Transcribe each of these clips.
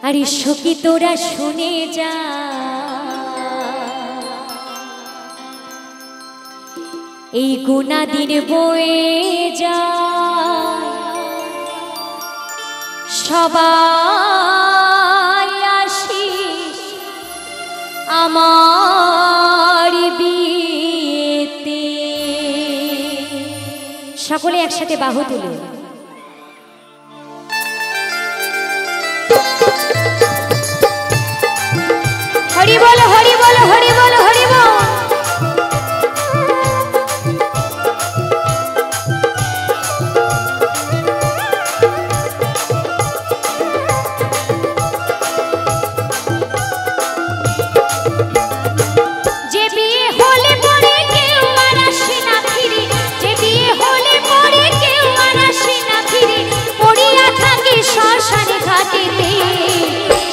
আরে সখী তোরা শুনে যা, এই গুনা দিন বয়ে যা, সবাই আসিস আমার বিয়েতে। সকলে একসাথে বাহু তুলে হরি বল হরি বল হরি বল হরি বল। যে বিয়ে হলে পরে কেউ আর আসে না ফিরে, যে বিয়ে হলে পরে কেউ আর আসে না ফিরে, পড়িয়া থাকে শ্মশানে ঘাটেতে।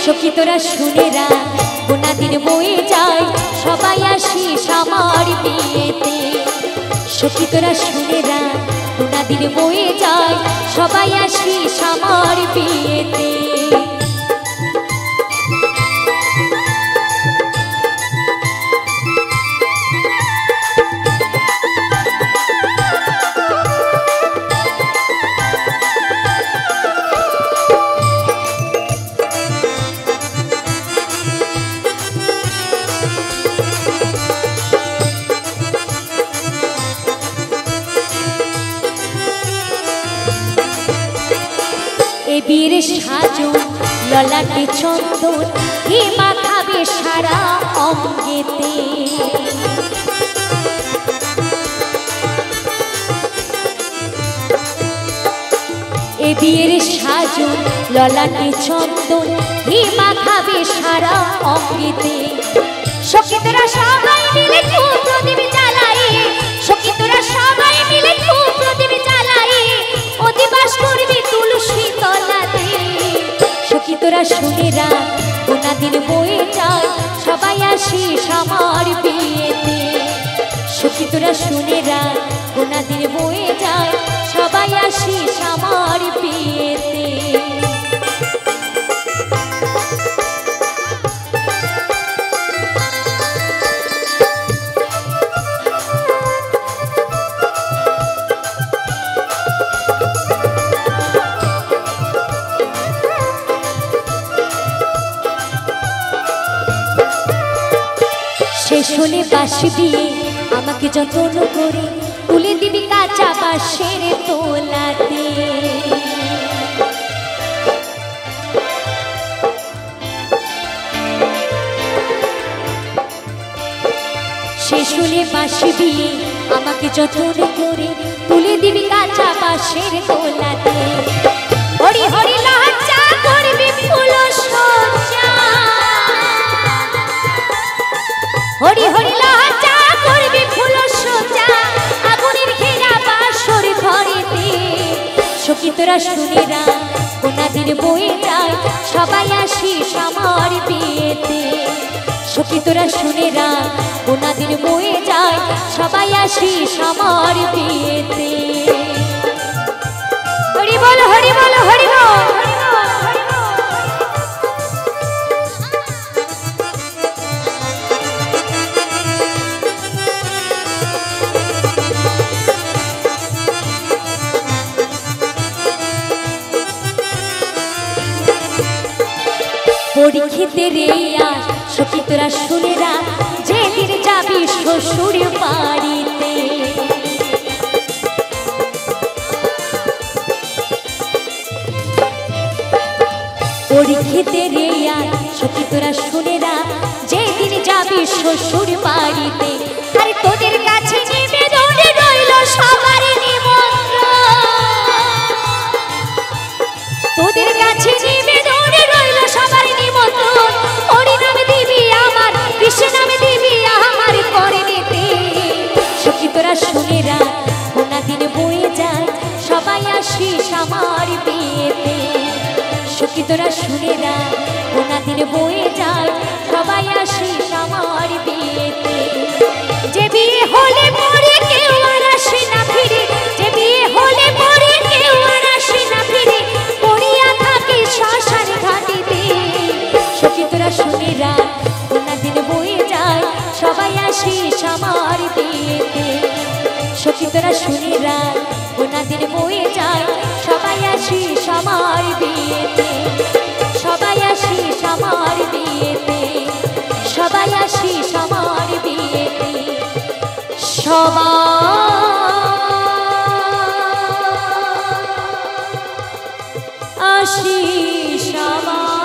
সখী তোরা শুনে রাখ, গোনা দিন বয়ে যায়, সবাই আসিস আমার বিয়েতে। সখী তোরা শুনে রাখ, গোনা দিন বয়ে যায়, সবাই আসিস আমার বিয়েতে। এ বীর সাজো ললাটে চন্দন, হে মাখাবে সারা অঙ্গেতে। এ বীর সাজো ললাটে চন্দন, হে মাখাবে সারা অঙ্গেতে। সখী তোরা সবাই মিলে খুব প্রদীপ জ্বালায়ে, সখী তোরা সবাই মিলে খুব প্রদীপ জ্বালায়ে, অধিবাস করবি তুলসী তলাতে। সখী তোরা শুনে রাখ, গোনা দিন বয়ে যায়, সবাই আসিস আমার বিয়েতে। সখী তোরা শুনে রাখ, গোনা দিন বয়ে যায়, সবাই আসিস আমার বিয়েতে। শেষ হলে বাঁশি দিয়ে আমাকে যতন করে তুলে দিবি কাঁচা বাঁশের তোলাতে। শেষ হলে বাঁশি দিয়ে আমাকে যতন করে তুলে দিবি কাঁচা বাঁশের তোলাতে। হরি হরি লজ্জা করবি ফুল সজ্জা, হরি হরি লজ্জা করবি ফুল সজ্জা, আগুনের ঘেরা বাসর ঘরেতে। সখী তোরা শুনে রাখ, গোনা দিন বয়ে যায়, সবাই আসিস আমার বিয়েতে। সখী তোরা শুনে রাখ, গোনা দিন বয়ে যায়, সবাই আসিস আমার বিয়েতে। হরি বল হরি বল হরি বল। পরীক্ষিতে রে আজ সখী তোরা শুনে রাখ, যেদিন যাবি শ্বশুর বাড়িতে। পরীক্ষিতে রে আজ সখী তোরা শুনে রাখ, যেদিন যাবি শ্বশুর বাড়িতে। আরে তোদের কাছে নিবেদন রইল সবার নিমন্ত্রণ, তোদের কাছে নিবেদন রইল সবার নিমন্ত্রণ। হরি নামে দিবি আমার, কৃষ্ণ নামে দিবি আমার করে নিতে। সখী তোরা শুনে রাখ, গোনা দিন বয়ে যায়, সবাই আসিস আমার বিয়েতে। সখী তোরা শুনে রাখ, গোনা দিন বয়ে যায়, সবাই আসিস আমার বিয়েতে। যে বিয়ে হলে পরে কেউ আর আসে না ফিরে, যে বিয়ে হলে পরে কেউ আর আসে না ফিরে, পড়িয়া থাকে শ্মশান ঘাটিতে। বিয়েতে সখী তোরা শুনে রাখ গোনা দিন বয়ে যায় সবাই আসিস আমার বিয়েতে সবাই আসিস আমার বিয়েতে সবাই আসিস আমার বিয়েতে সবাই আসিস আমার